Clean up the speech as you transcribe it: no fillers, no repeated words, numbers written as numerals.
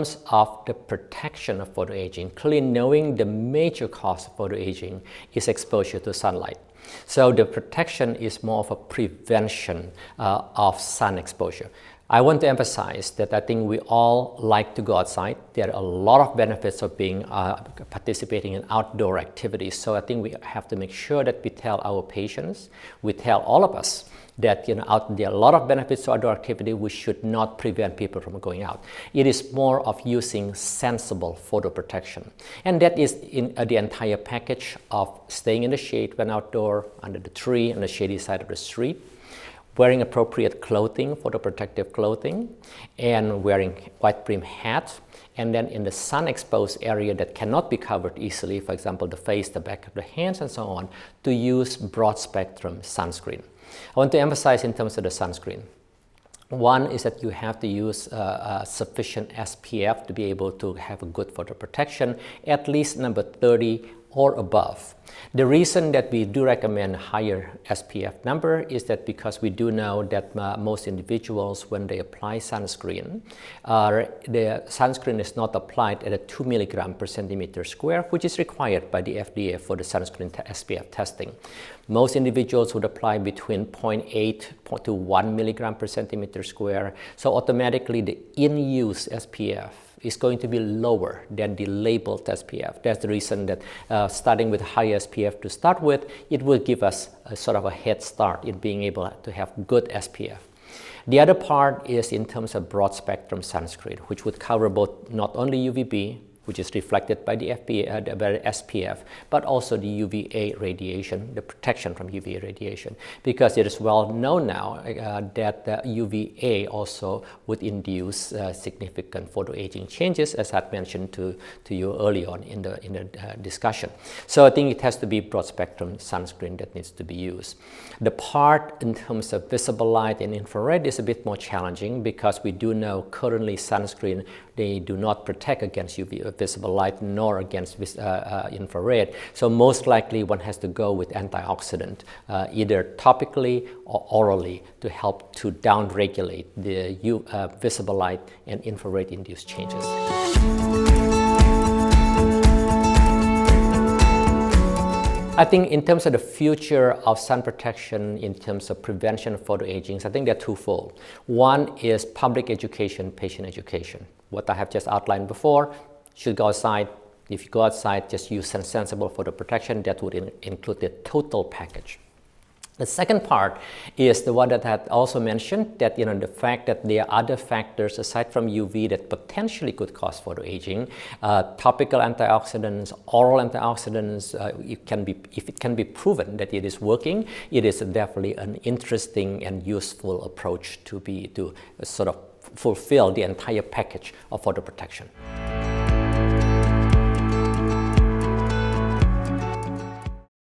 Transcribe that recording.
terms of the protection of photoaging, clearly knowing the major cause of photoaging is exposure to sunlight. So the protection is more of a prevention of sun exposure. I want to emphasize that I think we all like to go outside. There are a lot of benefits of being participating in outdoor activities. So I think we have to make sure that we tell our patients, we tell all of us that there are a lot of benefits to outdoor activity. We should not prevent people from going out. It is more of using sensible photoprotection. And that is in the entire package of staying in the shade when outdoor, under the tree, on the shady side of the street, wearing appropriate clothing, photoprotective clothing, and wearing white brim hats. And then in the sun exposed area that cannot be covered easily, for example, the face, the back of the hands, and so on, to use broad spectrum sunscreen. I want to emphasize in terms of the sunscreen. One is that you have to use sufficient SPF to be able to have a good photoprotection, at least number 30 or above. The reason that we do recommend higher SPF number is that because we do know that most individuals, when they apply sunscreen, the sunscreen is not applied at a 2 milligram per centimeter square, which is required by the FDA for the sunscreen SPF testing. Most individuals would apply between 0.8 to 1 milligram per centimeter square, so automatically the in-use SPF is going to be lower than the labeled SPF. That's the reason that starting with high SPF to start with, it will give us a sort of a head start in being able to have good SPF. The other part is in terms of broad spectrum sunscreen, which would cover both not only UVB, which is reflected by the SPF, but also the UVA radiation, the protection from UVA radiation, because it is well known now that the UVA also would induce significant photoaging changes, as I had mentioned to you early on in the discussion. So I think it has to be broad spectrum sunscreen that needs to be used. The part in terms of visible light and infrared is a bit more challenging, because we do know currently sunscreen, they do not protect against UV visible light nor against infrared. So most likely one has to go with antioxidant, either topically or orally, to help to downregulate the visible light and infrared induced changes. I think in terms of the future of sun protection, in terms of prevention of photoaging, I think they're twofold. One is public education, patient education. What I have just outlined before, should go outside. If you go outside, just use sensible photoprotection. That would include the total package. The second part is the one that I had also mentioned, that the fact that there are other factors aside from UV that potentially could cause photoaging. Topical antioxidants, oral antioxidants, if it can be proven that it is working, it is definitely an interesting and useful approach to sort of fulfill the entire package of photoprotection.